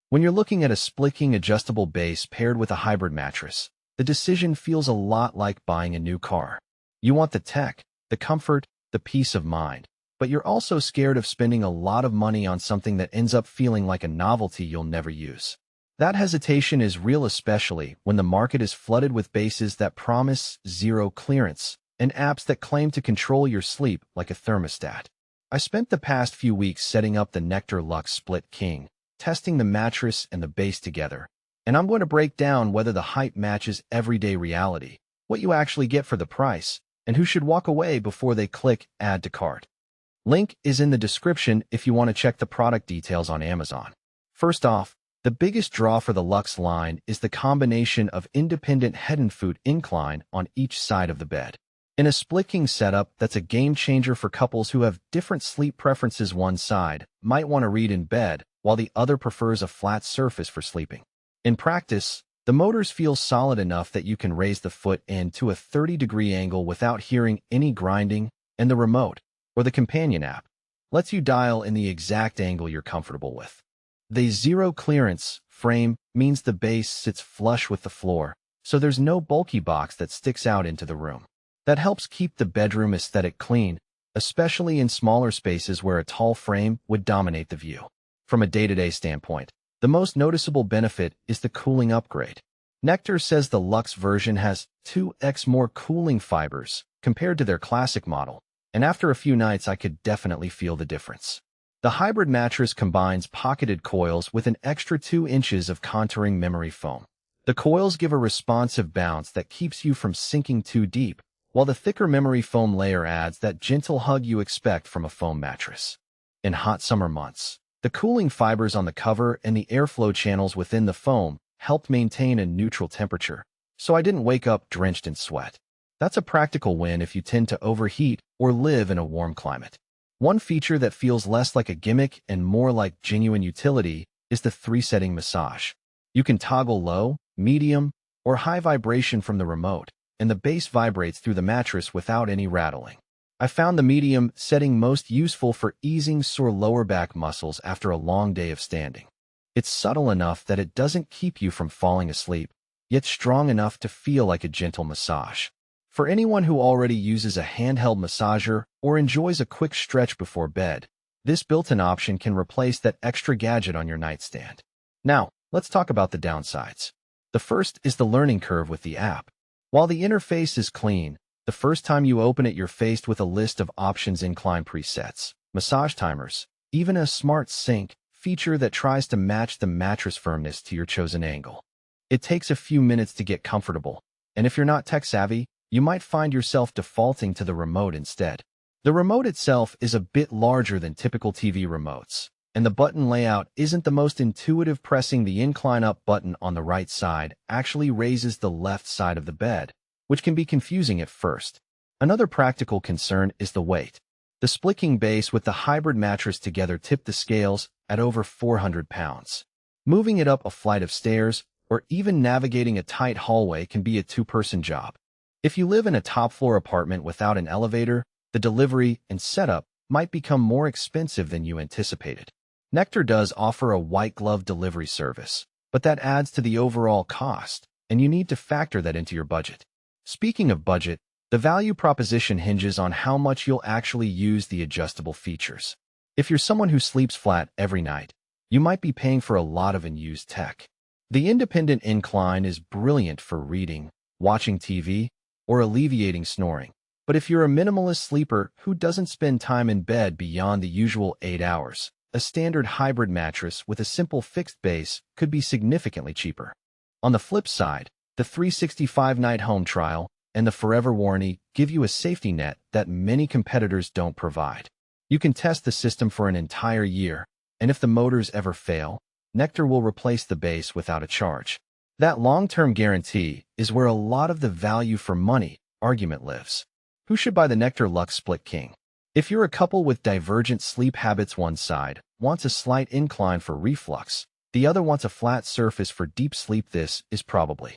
When you're looking at a split-king adjustable base paired with a hybrid mattress, the decision feels a lot like buying a new car. You want the tech, the comfort, the peace of mind, but you're also scared of spending a lot of money on something that ends up feeling like a novelty you'll never use. That hesitation is real, especially when the market is flooded with bases that promise zero clearance and apps that claim to control your sleep like a thermostat. I spent the past few weeks setting up the Nectar Luxe Split King, testing the mattress and the base together, and I'm going to break down whether the hype matches everyday reality, what you actually get for the price, and who should walk away before they click Add to Cart. Link is in the description if you want to check the product details on Amazon. First off, the biggest draw for the Luxe line is the combination of independent head and foot incline on each side of the bed. In a split-king setup, that's a game-changer for couples who have different sleep preferences. One side might want to read in bed, while the other prefers a flat surface for sleeping. In practice, the motors feel solid enough that you can raise the foot end to a 30-degree angle without hearing any grinding, and the remote, or the companion app, lets you dial in the exact angle you're comfortable with. The zero clearance frame means the base sits flush with the floor, so there's no bulky box that sticks out into the room. That helps keep the bedroom aesthetic clean, especially in smaller spaces where a tall frame would dominate the view. From a day-to-day standpoint, the most noticeable benefit is the cooling upgrade. Nectar says the Luxe version has 2x more cooling fibers compared to their classic model, and after a few nights I could definitely feel the difference. The hybrid mattress combines pocketed coils with an extra 2 inches of contouring memory foam. The coils give a responsive bounce that keeps you from sinking too deep, while the thicker memory foam layer adds that gentle hug you expect from a foam mattress. In hot summer months, the cooling fibers on the cover and the airflow channels within the foam helped maintain a neutral temperature, so I didn't wake up drenched in sweat. That's a practical win if you tend to overheat or live in a warm climate. One feature that feels less like a gimmick and more like genuine utility is the 3-setting massage. You can toggle low, medium, or high vibration from the remote, and the base vibrates through the mattress without any rattling. I found the medium setting most useful for easing sore lower back muscles after a long day of standing. It's subtle enough that it doesn't keep you from falling asleep, yet strong enough to feel like a gentle massage. For anyone who already uses a handheld massager or enjoys a quick stretch before bed, this built-in option can replace that extra gadget on your nightstand. Now, let's talk about the downsides. The first is the learning curve with the app. While the interface is clean, the first time you open it you're faced with a list of options: incline presets, massage timers, even a smart sync feature that tries to match the mattress firmness to your chosen angle. It takes a few minutes to get comfortable, and if you're not tech-savvy, you might find yourself defaulting to the remote instead. The remote itself is a bit larger than typical TV remotes, and the button layout isn't the most intuitive. Pressing the incline up button on the right side actually raises the left side of the bed, which can be confusing at first. Another practical concern is the weight. The split-king base with the hybrid mattress together tip the scales at over 400 pounds. Moving it up a flight of stairs or even navigating a tight hallway can be a two-person job. If you live in a top-floor apartment without an elevator, the delivery and setup might become more expensive than you anticipated. Nectar does offer a white-glove delivery service, but that adds to the overall cost, and you need to factor that into your budget. Speaking of budget, the value proposition hinges on how much you'll actually use the adjustable features. If you're someone who sleeps flat every night, you might be paying for a lot of unused tech. The independent incline is brilliant for reading, watching TV, or alleviating snoring. But if you're a minimalist sleeper who doesn't spend time in bed beyond the usual 8 hours, a standard hybrid mattress with a simple fixed base could be significantly cheaper. On the flip side, the 365-night home trial and the forever warranty give you a safety net that many competitors don't provide. You can test the system for an entire year, and if the motors ever fail, Nectar will replace the base without a charge. That long-term guarantee is where a lot of the value for money argument lives. Who should buy the Nectar Luxe Split King? If you're a couple with divergent sleep habits, one side wants a slight incline for reflux, the other wants a flat surface for deep sleep, this is probably